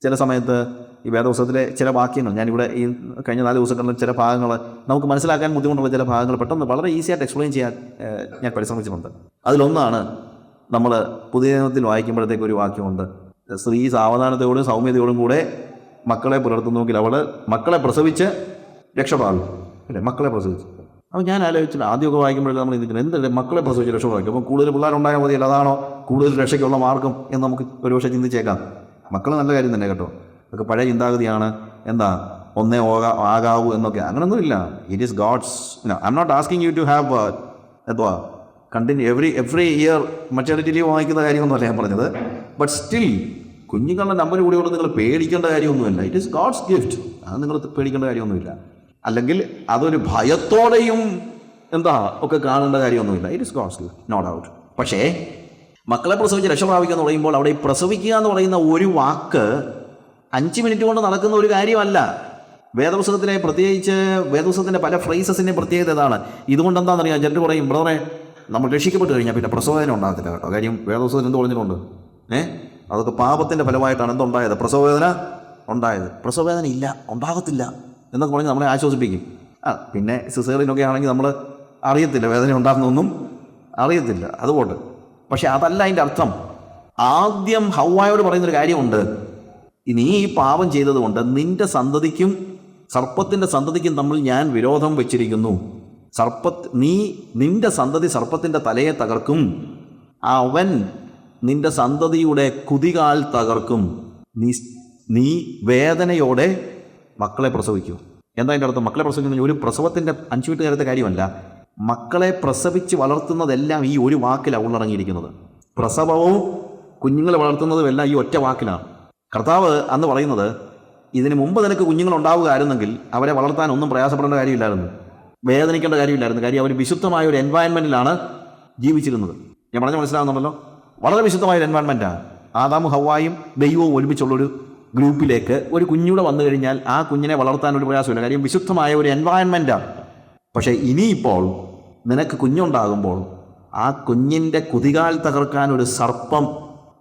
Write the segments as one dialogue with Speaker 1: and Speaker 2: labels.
Speaker 1: ചില സമയത്ത് ഈ വേദപുസ്തകത്തിലെ ചില വാക്യങ്ങൾ, ഞാനിവിടെ ഈ കഴിഞ്ഞ 4 ദിവസങ്ങളിൽ ചില ഭാഗങ്ങൾ നമുക്ക് മനസ്സിലാക്കാൻ ബുദ്ധിമുട്ടുള്ള ചില ഭാഗങ്ങൾ പെട്ടെന്ന് വളരെ ഈസിയായിട്ട് എക്സ്പ്ലെയിൻ ചെയ്യാൻ ഞാൻ പരിശ്രമിച്ചിട്ടുണ്ട്. അതിലൊന്നാണ് നമ്മൾ പുതിയ നിയമത്തിൽ വായിക്കുമ്പോഴത്തേക്ക് ഒരു വാക്യമുണ്ട്, സ്ത്രീ സാവധാനത്തോടും സൗമ്യതയോടും കൂടെ മക്കളെ പുലർത്തുന്നുവെങ്കിൽ അവൾ മക്കളെ പ്രസവിച്ച് രക്ഷപ്പെടാറും അല്ലേ, മക്കളെ പ്രസവിച്ച്. അപ്പോൾ ഞാൻ ആലോചിച്ചില്ല, ആദ്യമൊക്കെ വായിക്കുമ്പോഴേ നമ്മൾ ചിന്തിക്കുന്നത് എന്തല്ലേ മക്കളെ പ്രസവിച്ച് രക്ഷപ്പെടാം, അപ്പോൾ കൂടുതൽ പിള്ളേരുണ്ടായാൽ മതിയല്ലോ, അതാണോ കൂടുതൽ രക്ഷയ്ക്കുള്ള മാർഗം എന്ന് നമുക്ക് ഒരുപക്ഷെ ചിന്തിച്ചേക്കാം. മക്കൾ നല്ല കാര്യം തന്നെ കേട്ടോ, അതൊക്കെ പഴയ ചിന്താഗതിയാണ്. എന്താ ഒന്നേ ആകാവൂ എന്നൊക്കെ, അങ്ങനൊന്നുമില്ല. It is God's. I am not asking you to have എന്തുവാ continue every year maternity leave വാങ്ങിക്കുന്ന കാര്യമൊന്നുമല്ല ഞാൻ പറഞ്ഞത്. ബട്ട് സ്റ്റിൽ കുഞ്ഞുങ്ങളുടെ നമ്പർ കൂടിയോട് നിങ്ങൾ പേടിക്കേണ്ട കാര്യമൊന്നുമില്ല. It is God's gift. അത് നിങ്ങൾ പേടിക്കേണ്ട കാര്യമൊന്നുമില്ല. അല്ലെങ്കിൽ അതൊരു ഭയത്തോടെയും എന്താ ഒക്കെ കാണേണ്ട കാര്യമൊന്നുമില്ല. It is God's gift, no doubt. പക്ഷേ മക്കളെ പ്രസവിച്ച് രക്ഷ പ്രാപിക്കുക എന്ന് പറയുമ്പോൾ അവിടെ പ്രസവിക്കുക എന്ന് പറയുന്ന ഒരു വാക്ക് 5 മിനിറ്റ് കൊണ്ട് നടക്കുന്ന ഒരു കാര്യമല്ല. വേദപുസ്തകത്തിലെ പ്രത്യേകിച്ച് വേദപുസ്തകത്തിൻ്റെ പല ഫ്രേസസിൻ്റെയും പ്രത്യേകത ഇതാണ്. ഇതുകൊണ്ട് എന്താണെന്നറിയാം, ചിലർ പറയും ബ്രദറെ നമ്മൾ രക്ഷിക്കപ്പെട്ട് കഴിഞ്ഞാൽ പിന്നെ പ്രസവവേദന ഉണ്ടാകത്തില്ല കേട്ടോ. കാര്യം വേദപുസ്തകത്തിൽ എന്ത് പറഞ്ഞിട്ടുണ്ട്? അതൊക്കെ പാപത്തിൻ്റെ ഫലമായിട്ടാണ് എന്തുണ്ടായത്, പ്രസവവേദന ഉണ്ടായത്. പ്രസവവേദന ഇല്ല, ഉണ്ടാകത്തില്ല എന്നൊക്കെ പറഞ്ഞ് നമ്മളെ ആശ്വസിപ്പിക്കും. പിന്നെ സിസേറിയനൊക്കെ ആണെങ്കിൽ നമ്മൾ അറിയത്തില്ല, വേദന ഉണ്ടാകുന്നൊന്നും അറിയത്തില്ല, അതുകൊണ്ട്. പക്ഷെ അതല്ല അതിൻ്റെ അർത്ഥം. ആദ്യം ഹൗവായോട് പറയുന്നൊരു കാര്യമുണ്ട്, നീ ഈ പാപം ചെയ്തതുകൊണ്ട് നിന്റെ സന്തതിക്കും സർപ്പത്തിൻ്റെ സന്തതിക്കും തമ്മിൽ ഞാൻ വിരോധം വെച്ചിരിക്കുന്നു. നിന്റെ സന്തതി സർപ്പത്തിൻ്റെ തലയെ തകർക്കും, അവൻ നിന്റെ സന്തതിയുടെ കുതികാൽ തകർക്കും. നീ വേദനയോടെ മക്കളെ പ്രസവിക്കൂ. എന്താ അതിൻ്റെ അർത്ഥം? മക്കളെ പ്രസവിക്കുന്ന ഒരു പ്രസവത്തിൻ്റെ 5 മിനിറ്റ് നേരത്തെ കാര്യമല്ല. മക്കളെ പ്രസവിച്ച് വളർത്തുന്നതെല്ലാം ഈ ഒരു വാക്കിലാണ് ഉള്ളടങ്ങിയിരിക്കുന്നത്. പ്രസവവും കുഞ്ഞുങ്ങളെ വളർത്തുന്നതും എല്ലാം ഈ ഒറ്റ വാക്കിലാണ്. കർത്താവ് അന്ന് പറയുന്നത്, ഇതിന് മുമ്പ് നിനക്ക് കുഞ്ഞുങ്ങളുണ്ടാവുകയായിരുന്നെങ്കിൽ അവരെ വളർത്താൻ ഒന്നും പ്രയാസപ്പെടേണ്ട കാര്യമില്ലായിരുന്നു, വേദനിക്കേണ്ട കാര്യമില്ലായിരുന്നു. കാര്യം അവർ വിശുദ്ധമായ ഒരു എൻവയൺമെൻറ്റിലാണ് ജീവിച്ചിരുന്നത്. ഞാൻ പറഞ്ഞ മനസ്സിലാകുന്നുണ്ടല്ലോ, വളരെ വിശുദ്ധമായ ഒരു എൻവയൺമെൻറ്റാണ്. ആദാമും ഹവ്വായും ദൈവവും ഒരുമിച്ചുള്ളൊരു ഗ്രൂപ്പിലേക്ക് ഒരു കുഞ്ഞൂടെ വന്നു കഴിഞ്ഞാൽ ആ കുഞ്ഞിനെ വളർത്താൻ ഒരു പ്രയാസമില്ല, കാര്യം വിശുദ്ധമായ ഒരു എൻവയൺമെൻറ്റാണ്. പക്ഷേ ഇനിയിപ്പോൾ നിനക്ക് കുഞ്ഞുണ്ടാകുമ്പോൾ ആ കുഞ്ഞിൻ്റെ കുതികാൽ തകർക്കാൻ ഒരു സർപ്പം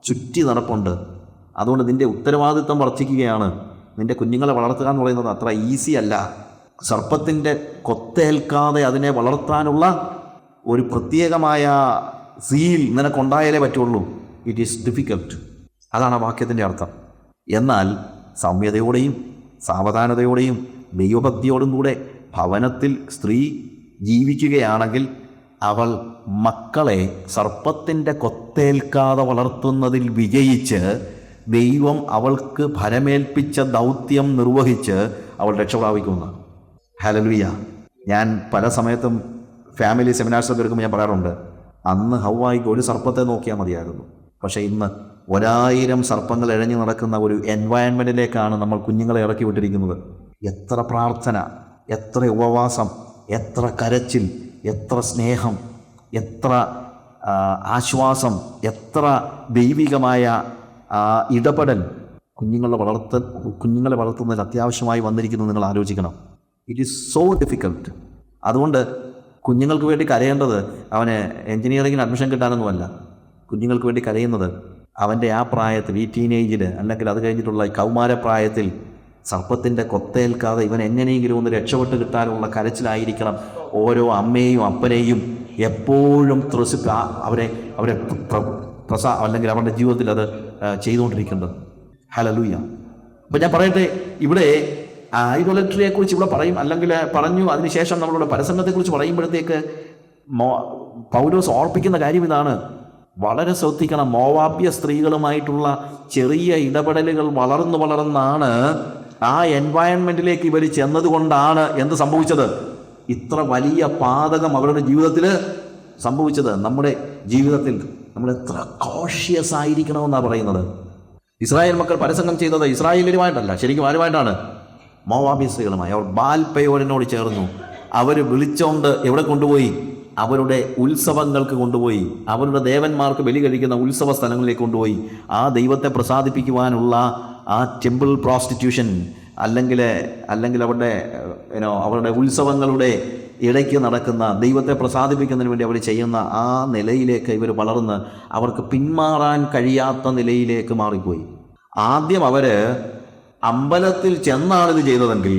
Speaker 1: ചുറ്റി നടപ്പുണ്ട്. അതുകൊണ്ട് നിൻ്റെ ഉത്തരവാദിത്വം വർദ്ധിക്കുകയാണ്. നിൻ്റെ കുഞ്ഞുങ്ങളെ വളർത്തുക എന്ന് പറയുന്നത് അത്ര ഈസി അല്ല. സർപ്പത്തിൻ്റെ കൊത്തേൽക്കാതെ അതിനെ വളർത്താനുള്ള ഒരു പ്രത്യേകമായ സീൽ നിനക്കുണ്ടായാലേ പറ്റുള്ളൂ. It is difficult. അതാണ് ആ വാക്യത്തിൻ്റെ അർത്ഥം. എന്നാൽ സൗമ്യതയോടെയും സാവധാനതയോടെയും ദൈവഭക്തിയോടും കൂടെ ഭവനത്തിൽ സ്ത്രീ ജീവിക്കുകയാണെങ്കിൽ അവൾ മക്കളെ സർപ്പത്തിൻ്റെ കൊത്തേൽക്കാതെ വളർത്തുന്നതിൽ വിജയിച്ച് ദൈവം അവൾക്ക് ഭരമേൽപ്പിച്ച ദൗത്യം നിർവഹിച്ച് അവൾ രക്ഷപ്രാപിക്കുന്നു. ഹല്ലേലൂയ. ഞാൻ പല സമയത്തും ഫാമിലി സെമിനാർസൊക്കെ എടുക്കുമ്പോൾ ഞാൻ പറയാറുണ്ട്, അന്ന് ഹവ്വായിക്ക് ഒരു സർപ്പത്തെ നോക്കിയാൽ മതിയായിരുന്നു. പക്ഷേ ഇന്ന് 1000 സർപ്പങ്ങൾ ഇഴഞ്ഞു നടക്കുന്ന ഒരു എൻവയൺമെൻറ്റിലേക്കാണ് നമ്മൾ കുഞ്ഞുങ്ങളെ ഇറക്കി വിട്ടിരിക്കുന്നത്. എത്ര പ്രാർത്ഥന, എത്ര ഉപവാസം, എത്ര കരച്ചിൽ, എത്ര സ്നേഹം, എത്ര ആശ്വാസം, എത്ര ദൈവികമായ ഇടപെടൽ കുഞ്ഞുങ്ങളെ വളർത്തുന്നതിൽ അത്യാവശ്യമായി വന്നിരിക്കുന്നത് നിങ്ങൾ ആലോചിക്കണം. It is so difficult. അതുകൊണ്ട് കുഞ്ഞുങ്ങൾക്ക് വേണ്ടി കരയേണ്ടത് അവന് എൻജിനീയറിങ്ങിന് അഡ്മിഷൻ കിട്ടാനൊന്നുമല്ല. കുഞ്ഞുങ്ങൾക്ക് വേണ്ടി കരയുന്നത് അവൻ്റെ ആ പ്രായത്തിൽ, ഈ ടീനേജിൽ അല്ലെങ്കിൽ അത് കഴിഞ്ഞിട്ടുള്ള കൗമാരപ്രായത്തിൽ സർപ്പത്തിൻ്റെ കൊത്തേൽക്കാതെ ഇവൻ എങ്ങനെയെങ്കിലും ഒന്ന് രക്ഷപ്പെട്ട് കിട്ടാനുള്ള കരച്ചിലായിരിക്കണം ഓരോ അമ്മയെയും അപ്പനെയും എപ്പോഴും അവരെ അല്ലെങ്കിൽ അവരുടെ ജീവിതത്തിൽ അത് ചെയ്തുകൊണ്ടിരിക്കേണ്ടത്. ഹല്ലേലൂയ. അപ്പോൾ ഞാൻ പറയട്ടെ, ഇവിടെ ഐഡോളട്രിയെക്കുറിച്ച് ഇവിടെ പറയും, അല്ലെങ്കിൽ പറഞ്ഞു. അതിനുശേഷം നമ്മളുടെ പരസംഗത്തെക്കുറിച്ച് പറയുമ്പോഴത്തേക്ക് പൗലോസ് ഓർപ്പിക്കുന്ന കാര്യം ഇതാണ്, വളരെ ശ്രദ്ധിക്കണം. മോവാബ്യ സ്ത്രീകളുമായിട്ടുള്ള ചെറിയ ഇടപെടലുകൾ വളർന്നാണ് ആ എൻവയൺമെൻറ്റിലേക്ക് ഇവർ ചെന്നതുകൊണ്ടാണ് എന്ത് സംഭവിച്ചത്, ഇത്ര വലിയ പാതകം അവരുടെ ജീവിതത്തിൽ സംഭവിച്ചത്. നമ്മുടെ ജീവിതത്തിൽ നമ്മൾ എത്ര കോഷ്യസ് ആയിരിക്കണമെന്നാണ് പറയുന്നത്. ഇസ്രായേൽ മക്കൾ പരസംഗം ചെയ്തത് ഇസ്രായേലിലുമായിട്ടല്ല, ശരിക്കും ആരുമായിട്ടാണ്? മോവാബ്യ സ്ത്രീകളുമായി. അവർ ബാൽപെയോരിനോട് ചേർന്നു. അവർ വിളിച്ചോണ്ട് എവിടെ കൊണ്ടുപോയി? അവരുടെ ഉത്സവങ്ങൾക്ക് കൊണ്ടുപോയി, അവരുടെ ദേവന്മാർക്ക് ബലി കഴിക്കുന്ന ഉത്സവ സ്ഥലങ്ങളിലേക്ക് കൊണ്ടുപോയി. ആ ദൈവത്തെ പ്രസാദിപ്പിക്കുവാനുള്ള ആ ടെമ്പിൾ പ്രോസ്റ്റിറ്റ്യൂഷൻ അല്ലെങ്കിൽ അവരുടെ ഉത്സവങ്ങളുടെ ഇടയ്ക്ക് നടക്കുന്ന ദൈവത്തെ പ്രസാദിപ്പിക്കുന്നതിന് വേണ്ടി അവർ ചെയ്യുന്ന ആ നിലയിലേക്ക് ഇവർ വളർന്ന് അവർക്ക് പിന്മാറാൻ കഴിയാത്ത നിലയിലേക്ക് മാറിപ്പോയി. ആദ്യം അവര് അമ്പലത്തിൽ ചെന്നാണ് ഇത് ചെയ്തതെങ്കിൽ,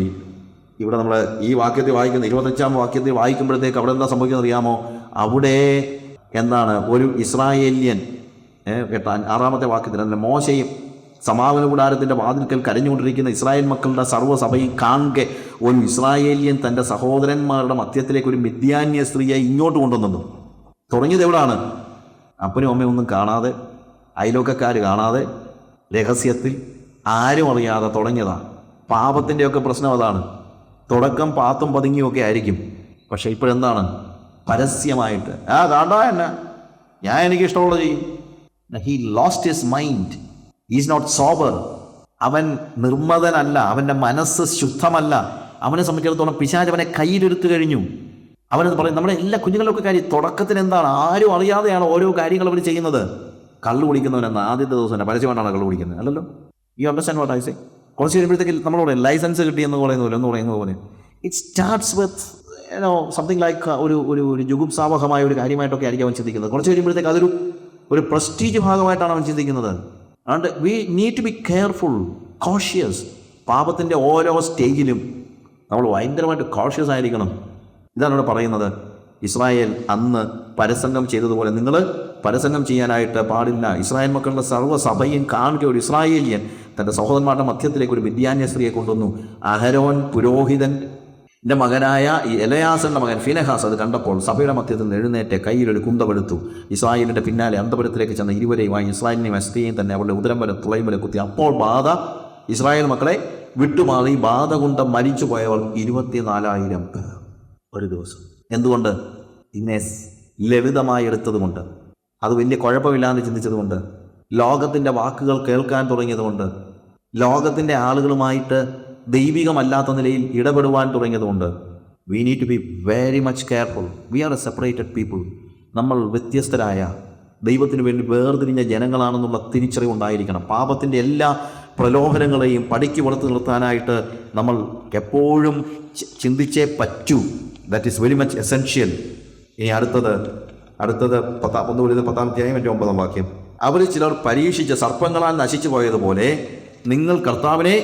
Speaker 1: ഇവിടെ നമ്മൾ ഈ വാക്യത്തിൽ വായിക്കുന്ന 25-ാം വാക്യത്തിൽ വായിക്കുമ്പോഴത്തേക്ക് അവിടെ എന്താ സംഭവിക്കുന്നത് അറിയാമോ? അവിടെ എന്താണ് ഒരു ഇസ്രായേലിയൻ 6-ാമത്തെ വാക്യത്തിൽ അതിൻ്റെ മോശയും സമാഗമന കൂടാരത്തിൻ്റെ വാതിൽക്കൽ കരഞ്ഞുകൊണ്ടിരിക്കുന്ന ഇസ്രായേൽ മക്കളുടെ സർവ്വസഭയും കാണെ ഒരു ഇസ്രായേലിയൻ തൻ്റെ സഹോദരന്മാരുടെ മധ്യത്തിലേക്ക് ഒരു മിദ്യാന്യ സ്ത്രീയെ ഇങ്ങോട്ട് കൊണ്ടുവന്നു. തുടങ്ങിയത് എവിടാണ്? അപ്പനും അമ്മയും ഒന്നും കാണാതെ, അയലോക്കക്കാർ കാണാതെ, രഹസ്യത്തിൽ, ആരും അറിയാതെ തുടങ്ങിയതാണ്. പാപത്തിൻ്റെയൊക്കെ പ്രശ്നം അതാണ്. തുടക്കം പാത്തും പതുങ്ങിയൊക്കെ ആയിരിക്കും. പക്ഷെ ഇപ്പോഴെന്താണ്? പരസ്യമായിട്ട് കാണാ എന്നെ, ഞാൻ എനിക്ക് ഇഷ്ടമുള്ളത് ചെയ്യും. He lost his mind, is not sober. അവൻ നിർമ്മതനല്ല, അവൻ്റെ മനസ്സ് ശുദ്ധമല്ല. അവനെ സംബന്ധിച്ചിടത്തോളം പിശാച് അവനെ കയ്യിലെടുത്തു കഴിഞ്ഞു. അവനെന്ന് പറയും, നമ്മുടെ എല്ലാ കുഞ്ഞുങ്ങളൊക്കെ കാര്യം തുടക്കത്തിൽ എന്താണ്? ആരും അറിയാതെയാണ് ഓരോ കാര്യങ്ങൾ അവർ ചെയ്യുന്നത്. കള്ളു കുടിക്കുന്നവനെന്ന് ആദ്യത്തെ ദിവസം തന്നെ പരസ്യമായിട്ടാണ് കള്ളു കുടിക്കുന്നത്, അല്ലല്ലോ? ഈ അണ്ടർസ്റ്റാൻഡ് വാട്ട് ഐ സേ? കുറച്ച് കഴിയുമ്പോഴത്തേക്ക് നമ്മളോട് ലൈസൻസ് കിട്ടിയെന്ന് പറയുന്നത് പോലെ it starts with something like ഒരു ജുഗുപ്സാവഹമായ ഒരു കാര്യമായിട്ടൊക്കെ ആയിരിക്കും അവൻ ചിന്തിക്കുന്നത്. കുറച്ച് കഴിയുമ്പോഴത്തേക്ക് ഒരു പ്രസ്റ്റീജ് ഭാഗമായിട്ടാണ് അവൻ ചിന്തിക്കുന്നത്. And we need to be careful, cautious. പാപത്തിൻ്റെ ഓരോ സ്റ്റേജിലും നമ്മൾ ഭയങ്കരമായിട്ട് കോഷ്യസ് ആയിരിക്കണം. ഇതാണ് ഇവിടെ പറയുന്നത്. ഇസ്രായേൽ അന്ന് പരസംഗം ചെയ്തതുപോലെ നിങ്ങൾ പരസംഗം ചെയ്യാനായിട്ട് പാടില്ല. ഇസ്രായേൽ മക്കളുടെ സർവ്വസഭയും കാണുക ഒരു ഇസ്രായേലിയൻ തൻ്റെ സഹോദരന്മാരുടെ മധ്യത്തിലേക്ക് ഒരു മിദ്യാന്യ സ്ത്രീയെ കൊണ്ടുവന്നു. അഹരോൻ പുരോഹിതൻ്റെ മകനായ എലയാസന്റെ മകൻ ഫിനെഹാസ് അത് കണ്ടപ്പോൾ സഭയുടെ മധ്യത്തിൽ നിന്ന് എഴുന്നേറ്റ് കയ്യിലൊരു കുന്തമെടുത്തു. ഇസ്രായേലിൻ്റെ പിന്നാലെ അന്തപുരത്തിലേക്ക് ചെന്ന ഇരുവരെയുമായി ഇസ്രായേലിനെയും എസ്തയെയും തന്നെ അവരുടെ ഉദരം വരെ തുളയും വരെ കുത്തി. അപ്പോൾ ബാധ ഇസ്രായേൽ മക്കളെ വിട്ടുമാറി ബാധ കൊണ്ട് മരിച്ചു പോയവർ 24,000 പേർ ഒരു ദിവസം. എന്തുകൊണ്ട്? ഇതിനെ ലളിതമായി എടുത്തതുകൊണ്ട്, അത് വലിയ കുഴപ്പമില്ലാന്ന് ചിന്തിച്ചതുകൊണ്ട്, ലോകത്തിൻ്റെ വാക്കുകൾ കേൾക്കാൻ തുടങ്ങിയതുകൊണ്ട്, ലോകത്തിൻ്റെ ആളുകളുമായിട്ട് ദൈവികമല്ലാത്ത നിലയിൽ ഇടപെടുവാൻ തുടങ്ങിയതുകൊണ്ട്. We need to be very much careful. We are a separated people. നമ്മൾ വ്യത്യസ്തരായ, ദൈവത്തിന് വേണ്ടി വേർതിരിഞ്ഞ ജനങ്ങളാണെന്നുള്ള തിരിച്ചറിവുണ്ടായിരിക്കണം. പാപത്തിൻ്റെ എല്ലാ പ്രലോഭനങ്ങളെയും പടിക്ക് പുറത്ത് നിർത്താനായിട്ട് നമ്മൾ എപ്പോഴും ചിന്തിച്ചേ പറ്റൂ. That is very much essential. ഇനി അടുത്തത് 10-ാം അധ്യായം 9-ാം വാക്യം. അവർ ചിലർ പരീക്ഷിച്ച് സർപ്പങ്ങളാൽ നശിച്ചു പോയതുപോലെ നിങ്ങൾ കർത്താവിനെ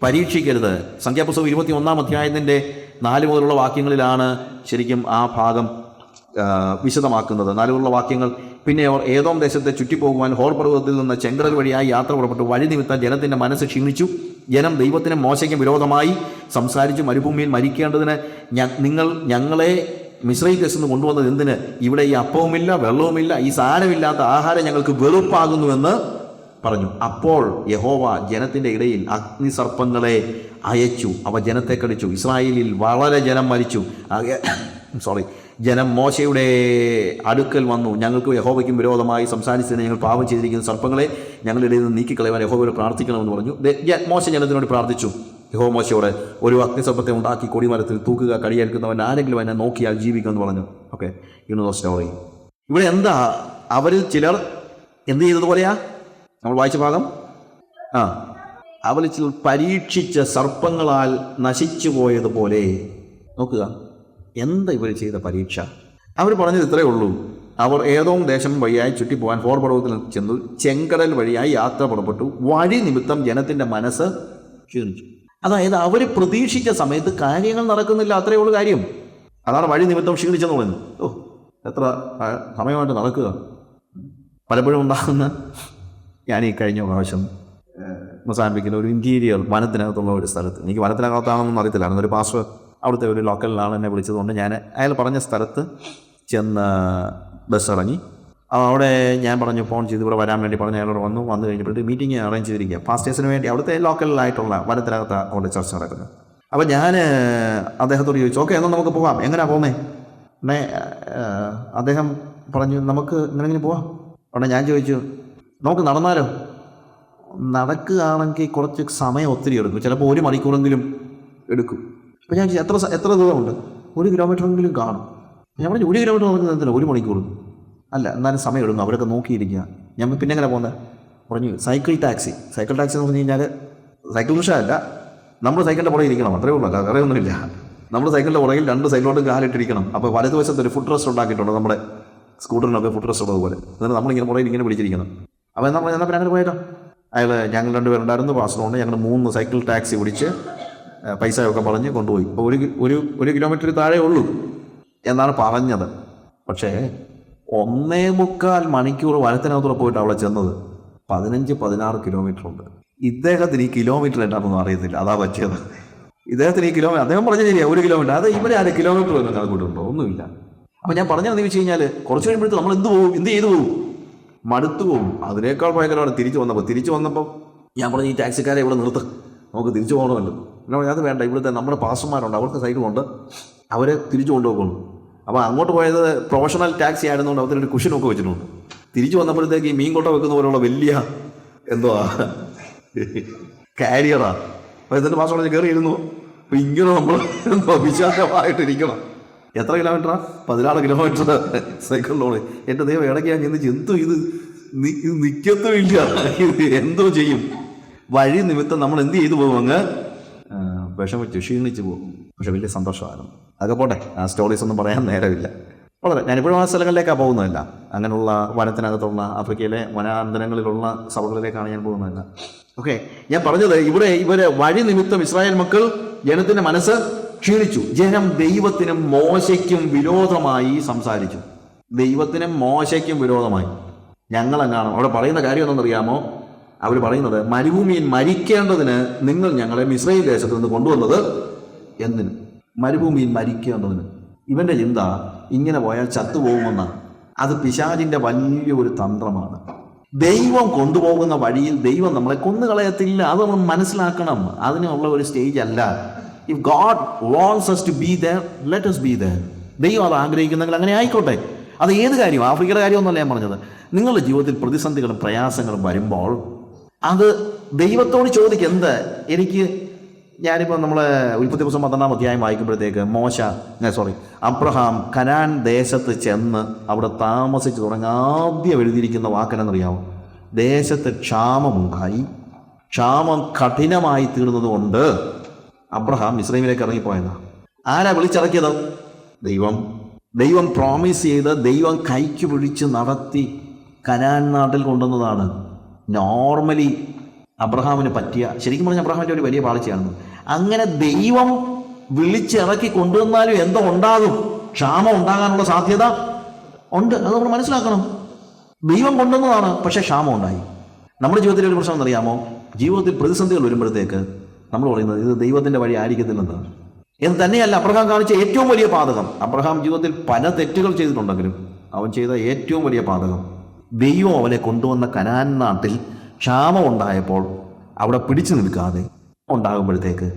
Speaker 1: പരീക്ഷിക്കരുത്. സംഖ്യാപുസ്തകം 21-ാം അധ്യായത്തിൻ്റെ 4 മുതലുള്ള വാക്യങ്ങളിലാണ് ശരിക്കും ആ ഭാഗം വിശദമാക്കുന്നത്. 4 മുതലുള്ള വാക്യങ്ങൾ. പിന്നെ അവർ ഏദോം ദേശത്തെ ചുറ്റിപ്പോകുവാൻ ഹോർ പർവ്വതത്തിൽ നിന്ന് ചെങ്കടൽ വഴിയായി യാത്ര പുറപ്പെട്ടു. വഴി നിമിത്തം ജനത്തിൻ്റെ മനസ്സ് ക്ഷീണിച്ചു. ജനം ദൈവത്തിനും മോശയ്ക്കും വിരോധമായി സംസാരിച്ച് മരുഭൂമിയിൽ മരിക്കേണ്ടതിന് ഞങ്ങളെ മിസ്രൈം ദേശത്ത് നിന്ന് കൊണ്ടുവന്നത് എന്തിന്? ഇവിടെ ഈ അപ്പവുമില്ല, വെള്ളവുമില്ല, ഈ സാരമില്ലാത്ത ആഹാരം ഞങ്ങൾക്ക് വെറുപ്പാകുന്നുവെന്ന് പറഞ്ഞു. അപ്പോൾ യഹോവ ജനത്തിൻ്റെ ഇടയിൽ അഗ്നിസർപ്പങ്ങളെ അയച്ചു, അവ ജനത്തെ കടിച്ചു. ഇസ്രായേലിൽ വളരെ ജനം മരിച്ചു. ജനം മോശയുടെ അടുക്കൽ വന്നു, ഞങ്ങൾക്ക് യഹോവയ്ക്കും വിരോധമായി സംസാരിച്ചതിന് ഞങ്ങൾ പാപം ചെയ്തിരിക്കുന്ന സർപ്പങ്ങളെ ഞങ്ങളുടെ ഇടയിൽ നിന്ന് നീക്കിക്കളയുവാൻ യഹോവയോട് പ്രാർത്ഥിക്കണമെന്ന് പറഞ്ഞു. മോശ ജനത്തിനോട് പ്രാർത്ഥിച്ചു. യഹോവ മോശയോട് ഒരു അഗ്നിസർപ്പത്തെ ഉണ്ടാക്കി കൊടിമരത്തിൽ തൂക്കുക, കടിയേൽക്കുന്നവൻ ആരെങ്കിലും എന്നെ നോക്കിയാൽ ജീവിക്കുമെന്ന് പറഞ്ഞു. Okay, story. ഇവിടെ എന്താ? അവരിൽ ചിലർ എന്ത് ചെയ്തതുപോലെയാ നമ്മൾ വായിച്ച ഭാഗം? അവരിൽ ചിലർ പരീക്ഷിച്ച സർപ്പങ്ങളാൽ നശിച്ചു പോയതുപോലെ. നോക്കുക, എന്താ ഇവർ ചെയ്ത പരീക്ഷ? അവർ പറഞ്ഞത് ഇത്രയേ ഉള്ളൂ. അവർ ഏതോം ദേശം വഴിയായി ചുറ്റിപ്പോകാൻ ഹോർ പർവ്വതത്തിൽ ചെന്നു. ചെങ്കടൽ വഴിയായി യാത്ര പുറപ്പെട്ടു. വഴി നിമിത്തം ജനത്തിൻ്റെ മനസ്സ് ക്ഷീണിച്ചു. അതായത് അവർ പ്രതീക്ഷിച്ച സമയത്ത് കാര്യങ്ങൾ നടക്കുന്നില്ല, അത്രയേ ഉള്ളൂ കാര്യം. അതാണ് വഴി നിമിത്തം ക്ഷീണിച്ചെന്ന് പറയുന്നത്. എത്ര സമയമായിട്ട് നടക്കുക. പലപ്പോഴും ഉണ്ടാകുന്ന, ഞാൻ ഈ കഴിഞ്ഞ പ്രാവശ്യം മൊസാംബിക്കിലെ ഒരു ഇൻറ്റീരിയർ വനത്തിനകത്തുള്ള ഒരു സ്ഥലത്ത്, എനിക്ക് വനത്തിനകത്താണെന്നൊന്നും അറിയത്തില്ല, അന്നൊരു പാസ്റ്റർ അവിടുത്തെ ഒരു ലോക്കലിലാണ് എന്നെ വിളിച്ചതുകൊണ്ട് ഞാൻ അയാൾ പറഞ്ഞ സ്ഥലത്ത് ചെന്ന് ബസ് ഇറങ്ങി. അവിടെ ഞാൻ പറഞ്ഞു, ഫോൺ ചെയ്ത് ഇവിടെ വരാൻ വേണ്ടി പറഞ്ഞ് അയാളോട് വന്നു കഴിഞ്ഞപ്പോഴത്തേക്ക് മീറ്റിംഗ് അറേഞ്ച് ചെയ്തിരിക്കുക പാസ്റ്റേഴ്സിന് വേണ്ടി. അവിടുത്തെ ലോക്കലായിട്ടുള്ള വനത്തിനകത്ത് അവിടെ ചർച്ച നടക്കുന്നത്. അപ്പോൾ ഞാൻ അദ്ദേഹത്തോട് ചോദിച്ചു, ഓക്കെ എന്നാൽ നമുക്ക് പോവാം, എങ്ങനെയാണ് പോകുന്നത്? ഉടനെ അദ്ദേഹം പറഞ്ഞു, നമുക്ക് ഇങ്ങനെ പോവാം. ഉടനെ ഞാൻ ചോദിച്ചു, നമുക്ക് നടന്നാലോ? നടക്കുകയാണെങ്കിൽ കുറച്ച് സമയം ഒത്തിരി എടുക്കും, ചിലപ്പോൾ 1 മണിക്കൂറെങ്കിലും എടുക്കും. അപ്പോൾ ഞാൻ എത്ര ദൂരമുണ്ട്? 1 കിലോമീറ്ററെങ്കിലും കാണും. ഞാൻ പറഞ്ഞു, 1 കിലോമീറ്റർ നടക്കുന്നതില്ല, 1 മണിക്കൂർ അല്ല, എന്നാലും സമയം എടുക്കും, അവരൊക്കെ നോക്കിയിരിക്കുക. ഞാൻ പിന്നെ എങ്ങനെ പോകുന്നത്? പറഞ്ഞു, സൈക്കിൾ ടാക്സി എന്ന് പറഞ്ഞു കഴിഞ്ഞാൽ സൈക്കിൾ റിക്ഷയല്ല, നമ്മൾ സൈക്കിളിൻ്റെ പുറകെ ഇരിക്കണം, അത്രയേ ഉള്ളൂ, വേറെ ഒന്നുമില്ല. നമ്മൾ സൈക്കിളിൻ്റെ പുറകിൽ 2 സൈക്കിളോട്ട് കാലിട്ടിരിക്കണം. അപ്പോൾ വലതുവശത്ത് ഒരു ഫുഡ് റെസ്റ്റ് ഉണ്ടാക്കിയിട്ടുണ്ട്, നമ്മുടെ സ്കൂട്ടറിനൊക്കെ ഫുഡ് റെസ്റ്റ് ഉള്ളതുപോലെ. എന്നിട്ട് നമ്മളിങ്ങനെ പുറകിൽ ഇങ്ങനെ പിടിച്ചിരിക്കണം. അപ്പോൾ എന്നാൽ പിന്നെ അങ്ങനെ പോയേക്കാം. ഞങ്ങൾ രണ്ടുപേരുണ്ടായിരുന്നു, പാസ്റ്ററുണ്ട്. ഞങ്ങൾ 3 സൈക്കിൾ ടാക്സി പിടിച്ച് പൈസയൊക്കെ പറഞ്ഞ് കൊണ്ടുപോയി. ഇപ്പോൾ ഒരു കിലോമീറ്റർ താഴെ ഉള്ളൂ എന്നാണ് പറഞ്ഞത്. പക്ഷേ 1.25 മണിക്കൂർ വനത്തിനകത്തൂടെ പോയിട്ട് അവിടെ ചെന്നത് 15-16 കിലോമീറ്റർ ഉണ്ട്. ഇദ്ദേഹത്തിന് ഈ കിലോമീറ്റർ എന്താണെന്നൊന്നും അറിയത്തില്ല, അതാ പറ്റിയത്. ഇദ്ദേഹത്തിന് ഈ കിലോമീറ്റർ, അദ്ദേഹം പറഞ്ഞ ശരിയാ, 1 കിലോമീറ്റർ, അത് ഇവിടെ 1/2 കിലോമീറ്റർ ഒന്നും കണക്കൂട്ടുണ്ടോ? ഒന്നുമില്ല. അപ്പം ഞാൻ പറഞ്ഞതെന്ന് വെച്ച് കഴിഞ്ഞാൽ കുറച്ച് കഴിയുമ്പോഴത്തേക്ക് നമ്മൾ എന്ത് ചെയ്തു പോകും? മടുത്തു പോകും. അതിനേക്കാൾ ഭയങ്കരമാണ് തിരിച്ചു വന്നപ്പോൾ ഞാൻ പറഞ്ഞു, ഈ ടാക്സിക്കാരെ ഇവിടെ നമുക്ക് തിരിച്ചു പോകണമല്ലോ. പിന്നെ അത് വേണ്ട, ഇവിടുത്തെ നമ്മുടെ പാസ്റ്റർമാരുണ്ട്, അവർക്ക് സൈഡ് കൊണ്ട് അവരെ തിരിച്ചു കൊണ്ടുപോകുന്നു. അപ്പോൾ അങ്ങോട്ട് പോയത് പ്രൊഫഷണൽ ടാക്സി ആയിരുന്നുകൊണ്ട് അവരൊരു കുഷനൊക്കെ വെച്ചിട്ടുണ്ട്. തിരിച്ചു വന്നപ്പോഴത്തേക്ക് ഈ മീൻകൊട്ട വെക്കുന്ന പോലുള്ള വലിയ കാരിയറാ. അപ്പോൾ എന്നിട്ട് പാസ്റ്റർ കയറിയിരുന്നു. അപ്പോൾ ഇങ്ങനെ നമ്മൾ വിശാലമായിട്ടിരിക്കണം. എത്ര കിലോമീറ്ററാ? 14 കിലോമീറ്റർ സൈക്കിളിലോട്. എൻ്റെ ദൈവം, ഇടയ്ക്ക് ഞാൻ ചെന്ന് ഇത് നിൽക്കത്തുമില്ല, എന്തോ ചെയ്യും? വഴി നിമിത്തം നമ്മൾ എന്ത് ചെയ്തു പോകും? അങ്ങ് വിഷമിച്ച് ക്ഷീണിച്ച് പോകും. പക്ഷെ വലിയ സന്തോഷമായിരുന്നു. അതൊക്കെ പോട്ടെ, ആ സ്റ്റോറീസ് ഒന്നും പറയാൻ നേരമില്ല. വളരെ ഞാനിപ്പോഴും ആ സ്ഥലങ്ങളിലേക്കാണ് പോകുന്നതല്ല, അങ്ങനെയുള്ള വനത്തിനകത്തുള്ള ആഫ്രിക്കയിലെ വനാന്തരങ്ങളിലുള്ള സഭകളിലേക്കാണ് ഞാൻ പോകുന്നതല്ല. ഓക്കെ, ഞാൻ പറഞ്ഞത് ഇവരെ വഴി നിമിത്തം ഇസ്രായേൽ മക്കൾ ജനത്തിൻ്റെ മനസ്സ് ക്ഷീണിച്ചു. ജനം ദൈവത്തിനും മോശയ്ക്കും വിരോധമായി സംസാരിച്ചു. ദൈവത്തിനും മോശയ്ക്കും വിരോധമായി. ഞങ്ങളെങ്ങാണോ അവിടെ പറയുന്ന കാര്യം എന്തെന്നറിയാമോ? അവർ പറയുന്നത്, മരുഭൂമിയിൽ മരിക്കേണ്ടതിന് നിങ്ങൾ ഞങ്ങളെ മിസ്രയീം ദേശത്ത് നിന്ന് കൊണ്ടുവന്നത് എന്തിന്? മരുഭൂമിയിൽ മരിക്കേണ്ടതിന്. ഇവൻ്റെ ചിന്ത ഇങ്ങനെ പോയാൽ ചത്തുപോകുമെന്നാണ്. അത് പിശാചിൻ്റെ വലിയൊരു തന്ത്രമാണ്. ദൈവം കൊണ്ടുപോകുന്ന വഴിയിൽ ദൈവം നമ്മളെ കൊന്നുകളയത്തില്ല. അത് നമ്മൾ മനസ്സിലാക്കണം. അതിനുള്ള ഒരു സ്റ്റേജ് അല്ല. If God wants us to be there, let us be there. ദൈവം അത് ആഗ്രഹിക്കുന്നെങ്കിൽ അങ്ങനെ ആയിക്കോട്ടെ. അത് ഏത് കാര്യവും, ആഫ്രിക്കയുടെ കാര്യമൊന്നുമല്ല ഞാൻ പറഞ്ഞത്. നിങ്ങളുടെ ജീവിതത്തിൽ പ്രതിസന്ധികളും പ്രയാസങ്ങളും വരുമ്പോൾ അത് ദൈവത്തോട് ചോദിക്കുക. ഞാനിപ്പോൾ നമ്മളെ ഉൽപ്പത്തി പുസ്തകം 12-ാം അധ്യായം വായിക്കുമ്പോഴത്തേക്ക് അബ്രഹാം കനാൻ ദേശത്ത് ചെന്ന് അവിടെ താമസിച്ച് തുടങ്ങി ആദ്യം എഴുതിയിരിക്കുന്ന വാക്കെന്നറിയാമോ? ദേശത്ത് ക്ഷാമമുണ്ടായി, ക്ഷാമം കഠിനമായി തീർന്നത് കൊണ്ട് അബ്രഹാം മിസ്രയീമിലേക്ക് ഇറങ്ങിപ്പോയതാണ്. ആരാ വിളിച്ചിറക്കിയത്? ദൈവം പ്രോമിസ് ചെയ്ത് ദൈവം കൈക്ക് പിടിച്ച് നടത്തി കനാൻ നാട്ടിൽ കൊണ്ടുവന്നതാണ്. നോർമലി അബ്രഹാമിന് പറ്റിയ, ശരിക്കും പറഞ്ഞാൽ അബ്രഹാമിൻ്റെ ഒരു വലിയ പാളിച്ചയാണ്. അങ്ങനെ ദൈവം വിളിച്ചിറക്കി കൊണ്ടുവന്നാലും എന്തോ ഉണ്ടാകും, ക്ഷാമം ഉണ്ടാകാനുള്ള സാധ്യത ഉണ്ട്. അത് നമ്മൾ മനസ്സിലാക്കണം. ദൈവം കൊണ്ടുവന്നതാണ്, പക്ഷേ ക്ഷാമം ഉണ്ടായി. നമ്മുടെ ജീവിതത്തിലെ ഒരു പ്രശ്നം എന്നറിയാമോ? ജീവിതത്തിൽ പ്രതിസന്ധികൾ വരുമ്പോഴത്തേക്ക് നമ്മൾ പറയുന്നത് ഇത് ദൈവത്തിൻ്റെ വഴി ആയിരിക്കത്തില്ലെന്നാണ്. എന്ന് തന്നെയല്ല അബ്രഹാം കാണിച്ച ഏറ്റവും വലിയ പാതകം. അബ്രഹാം ജീവിതത്തിൽ പല തെറ്റുകൾ ചെയ്തിട്ടുണ്ടെങ്കിലും അവൻ ചെയ്ത ഏറ്റവും വലിയ പാതകം, ദൈവം അവനെ കൊണ്ടുവന്ന കനാൻ നാട്ടിൽ ക്ഷാമം ഉണ്ടായപ്പോൾ അവിടെ പിടിച്ചു നിൽക്കാതെ ഉണ്ടാകുമ്പോഴത്തേക്ക്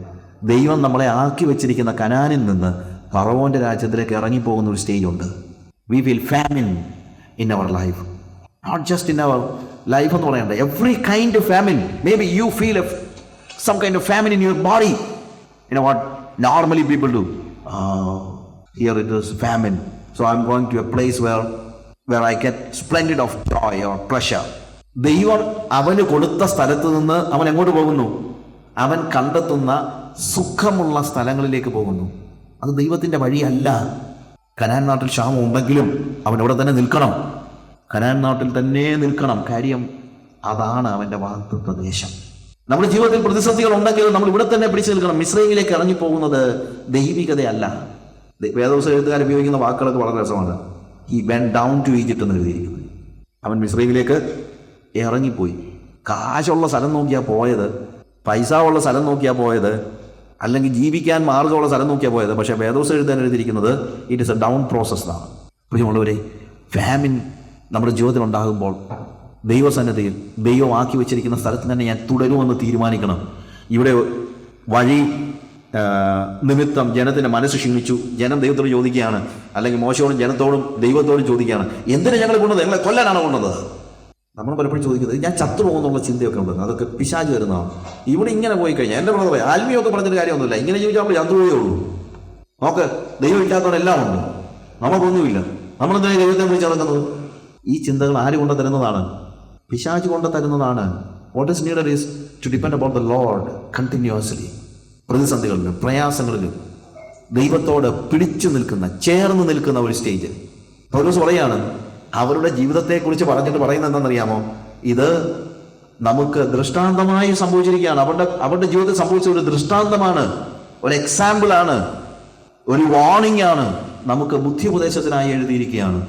Speaker 1: ദൈവം നമ്മളെ ആക്കി വെച്ചിരിക്കുന്ന കനാനിൽ നിന്ന് ഫറവോൻ്റെ രാജ്യത്തിലേക്ക് ഇറങ്ങിപ്പോകുന്ന ഒരു സ്റ്റേജ് ഉണ്ട്. We feel famine in our life, not just in our life എന്ന് പറയണ്ട, every kind of famine. May be you feel some kind of famine in your body. You know what normally people do? Here it is famine, so I'm going to a place where I get splendid of joy or pleasure. ദൈവം അവന് കൊടുത്ത സ്ഥലത്ത് നിന്ന് അവൻ എങ്ങോട്ട് പോകുന്നു? അവൻ കണ്ടെത്തുന്ന സുഖമുള്ള സ്ഥലങ്ങളിലേക്ക് പോകുന്നു. അത് ദൈവത്തിൻ്റെ വഴിയല്ല. കനാൻ നാട്ടിൽ ക്ഷാമം ഉണ്ടെങ്കിലും അവൻ അവിടെ തന്നെ നിൽക്കണം. കനാൻ നാട്ടിൽ തന്നെ നിൽക്കണം. കാര്യം അതാണ് അവൻ്റെ വാഗ്ദത്ത ദേശം. നമ്മുടെ ജീവിതത്തിൽ പ്രതിസന്ധികൾ ഉണ്ടെങ്കിൽ നമ്മൾ ഇവിടെ തന്നെ പിടിച്ചു നിൽക്കണം. മിസ്രയീമിലേക്ക് ഇറങ്ങിപ്പോകുന്നത് ദൈവികതയല്ല. വേദപുസ്തക എഴുത്തുകാർ ഉപയോഗിക്കുന്ന വാക്കുകളൊക്കെ വളരെ രസമാണ്. He went down to Egypt എന്ന് എഴുതിയിരിക്കുന്നത്. അവൻ മിസ്രയീമിലേക്ക് ഇറങ്ങിപ്പോയി. കാശുള്ള സ്ഥലം നോക്കിയാൽ പോയത്, പൈസ ഉള്ള സ്ഥലം നോക്കിയാൽ പോയത്, അല്ലെങ്കിൽ ജീവിക്കാൻ മാർഗമുള്ള സ്ഥലം നോക്കിയാൽ പോയത്. പക്ഷേ വേദപുസ്തകം എഴുതാൻ എഴുതിയിരിക്കുന്നത് ഇറ്റ് ഇസ് എ ഡൗൺ പ്രോസസ്സാണ്. പ്രിയമുള്ളവരെ, ഫാമിൻ നമ്മുടെ ജീവിതത്തിൽ ഉണ്ടാകുമ്പോൾ ദൈവസന്നിധിയിൽ ദൈവം ആക്കി വെച്ചിരിക്കുന്ന സ്ഥലത്ത് തന്നെ ഞാൻ തുടരുമെന്ന് തീരുമാനിക്കണം. ഇവിടെ വഴി നിമിത്തം ജനത്തിൻ്റെ മനസ്സ് ക്ഷീണിച്ചു. ജനം ദൈവത്തോട് ചോദിക്കുകയാണ്, അല്ലെങ്കിൽ മോശയോടും ജനത്തോടും ദൈവത്തോടും ചോദിക്കുകയാണ്, എന്തിനാ ഞങ്ങൾ കൊണ്ടത്? ഞങ്ങളെ കൊല്ലാനാണോ കൊണ്ടത്? നമ്മൾ പലപ്പോഴും ചോദിക്കുന്നത് ഞാൻ ചത്തു പോകുന്നുള്ള ചിന്തയൊക്കെ ഉണ്ട്. അതൊക്കെ പിശാച് വരുന്നതാണ്. ഇവിടെ ഇങ്ങനെ പോയി കഴിഞ്ഞാൽ എൻ്റെ ബ്രദറെ ആത്മീയമൊക്കെ പറഞ്ഞിട്ട് കാര്യമൊന്നുമില്ല. ഇങ്ങനെ ചോദിച്ചാൽ നമ്മൾ ചത്തുപോയേ ഉള്ളൂ. നോക്ക്, ദൈവം ഇല്ലാത്തവരെ എല്ലാം ഉണ്ട്, നമുക്കൊന്നുമില്ല. നമ്മളെന്തിനാ ദൈവത്തെ വിളിച്ച് നടക്കുന്നത്? ഈ ചിന്തകൾ ആര് കൊണ്ട് തരുന്നതാണ്? പിശാച് കൊണ്ട് തരുന്നതാണ്. What is needed is to depend upon the Lord continuously. പ്രതിസന്ധികളിലും പ്രയാസങ്ങളിലും ദൈവത്തോട് പിടിച്ചു നിൽക്കുന്ന, ചേർന്ന് നിൽക്കുന്ന ഒരു സ്റ്റേജ്. പൗലോസ് പറയാണ്, അവരുടെ ജീവിതത്തെക്കുറിച്ച് പറഞ്ഞിട്ട് പറയുന്നത് എന്താണെന്നറിയാമോ? ഇത് നമുക്ക് ദൃഷ്ടാന്തമായി സംഭവിച്ചിരിക്കുകയാണ്. അവരുടെ ജീവിതത്തിൽ സംഭവിച്ച ഒരു ദൃഷ്ടാന്തമാണ്, ഒരു എക്സാമ്പിൾ ആണ്, ഒരു വാർണിംഗ് ആണ്, നമുക്ക് ബുദ്ധി ഉപദേശത്തിനായി എഴുതിയിരിക്കുകയാണ്.